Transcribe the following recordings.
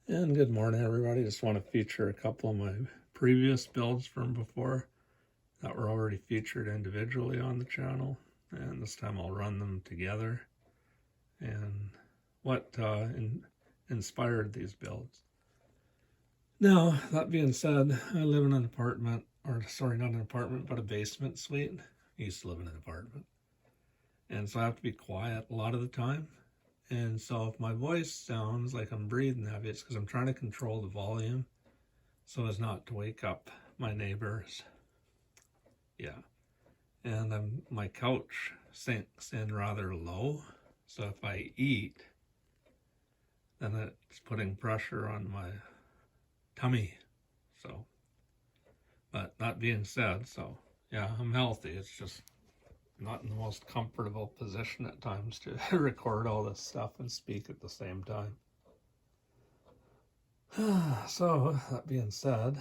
And good morning, everybody. Just want to feature a couple of my previous builds from before that were already featured individually on the channel. And this time I'll run them together and what inspired these builds. Now, that being said, I live in an apartment, or sorry, not an apartment, but a basement suite. I used to live in an apartment. And so I have to be quiet a lot of the time. And so if my voice sounds like I'm breathing heavy, it's because I'm trying to control the volume so as not to wake up my neighbors. Yeah. And my couch sinks in rather low. So if I eat, then it's putting pressure on my tummy. So, but that being said, so yeah, I'm healthy. It's just not in the most comfortable position at times to record all this stuff and speak at the same time. So, that being said,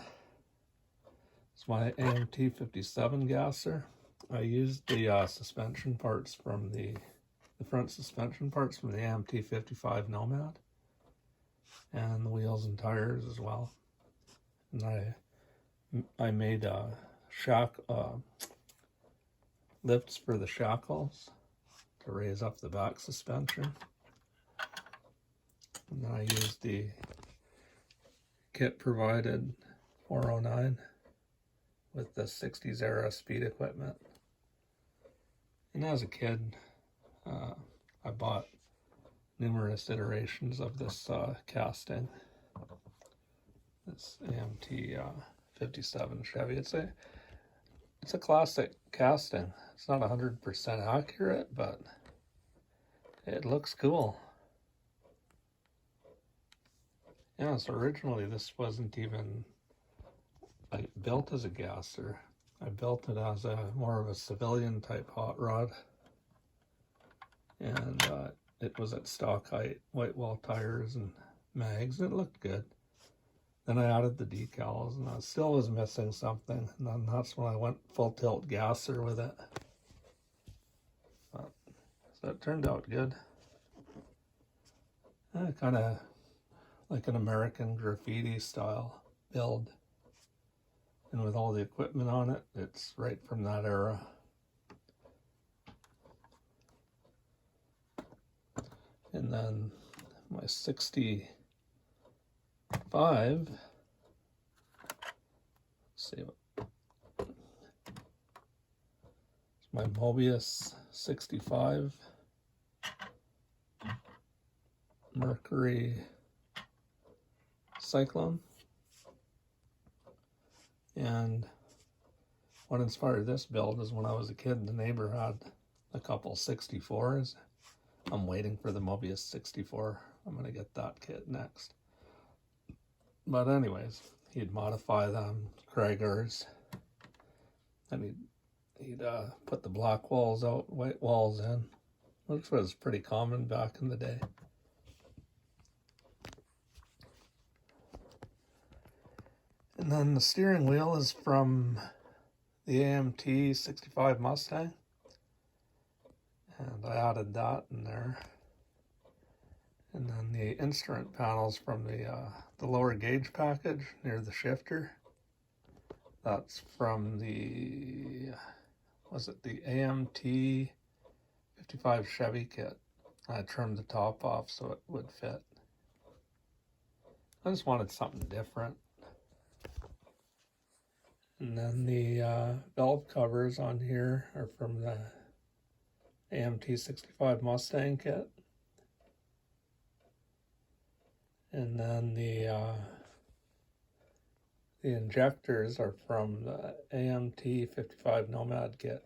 it's my AMT 57 Gasser. I used the suspension parts from the front suspension parts from the AMT 55 Nomad and the wheels and tires as well. And I made lifts for the shackles to raise up the back suspension. And then I used the kit provided 409 with the 60s era speed equipment. And as a kid, I bought numerous iterations of this casting, this AMT 57 Chevy. It's a classic casting. It's not 100% accurate, but it looks cool. Yeah, so originally this wasn't even built as a Gasser. I built it as more of a civilian type hot rod. And it was at stock height, white wall tires and mags. It looked good. Then I added the decals, and I still was missing something. And then that's when I went full tilt Gasser with it. So it turned out good. Kind of like an American graffiti style build. And with all the equipment on it, it's right from that era. And then my 65, let's see, it's my Mobius 65 Mercury Cyclone. And what inspired this build is when I was a kid, the neighbor had a couple 64s. I'm waiting for the Mobius 64. I'm going to get that kit next. But anyways, he'd modify them, Krager's, and he'd put the black walls out, white walls in, which was pretty common back in the day. And then the steering wheel is from the AMT 65 Mustang. And I added that in there. And then the instrument panels from the lower gauge package near the shifter. That's from the AMT 55 Chevy kit. I trimmed the top off so it would fit. I just wanted something different. And then the valve covers on here are from the AMT 65 Mustang kit. And then the injectors are from the AMT 55 Nomad kit.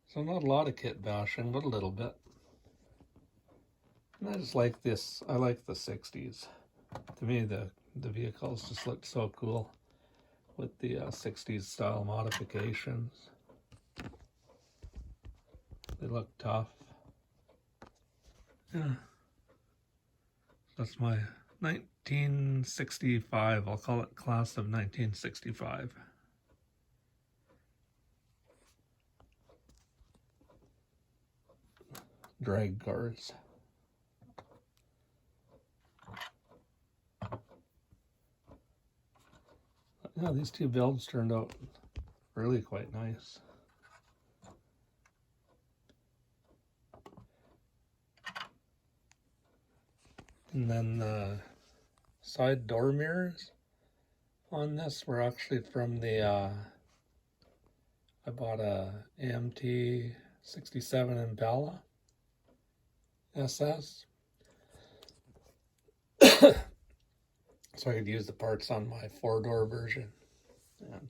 So not a lot of kit bashing, but a little bit. And I just like this. I like the 60s. To me, the vehicles just look so cool with the 60s style modifications. They look tough. Yeah. That's my 1965. I'll call it class of 1965. Drag cars. Yeah, these two builds turned out really quite nice. And then the side door mirrors on this were actually from the, I bought a AMT 67 Impala SS. So I could use the parts on my 4-door version. And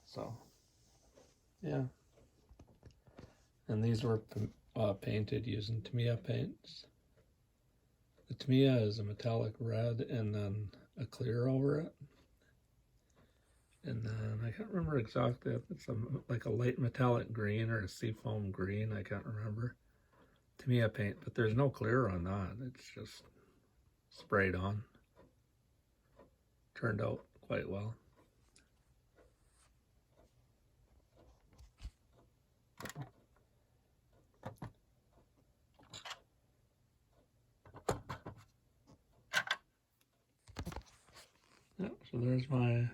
so, yeah. And these were painted using Tamiya paints. The Tamiya is a metallic red and then a clear over it. And then I can't remember exactly if it's like a light metallic green or a seafoam green. I can't remember. Tamiya paint, but there's no clear on that. It's just sprayed on. Turned out quite well. Yep, so there's my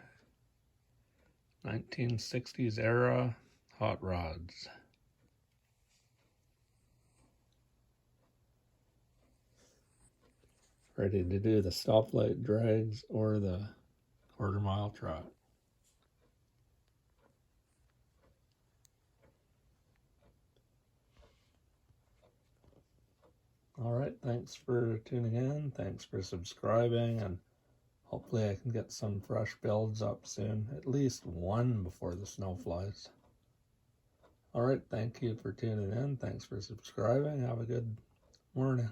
1960s era hot rods. Ready to do the stoplight drags or the quarter-mile trot. All right, thanks for tuning in. Thanks for subscribing, and hopefully I can get some fresh builds up soon. At least one before the snow flies. All right, thank you for tuning in. Thanks for subscribing. Have a good morning.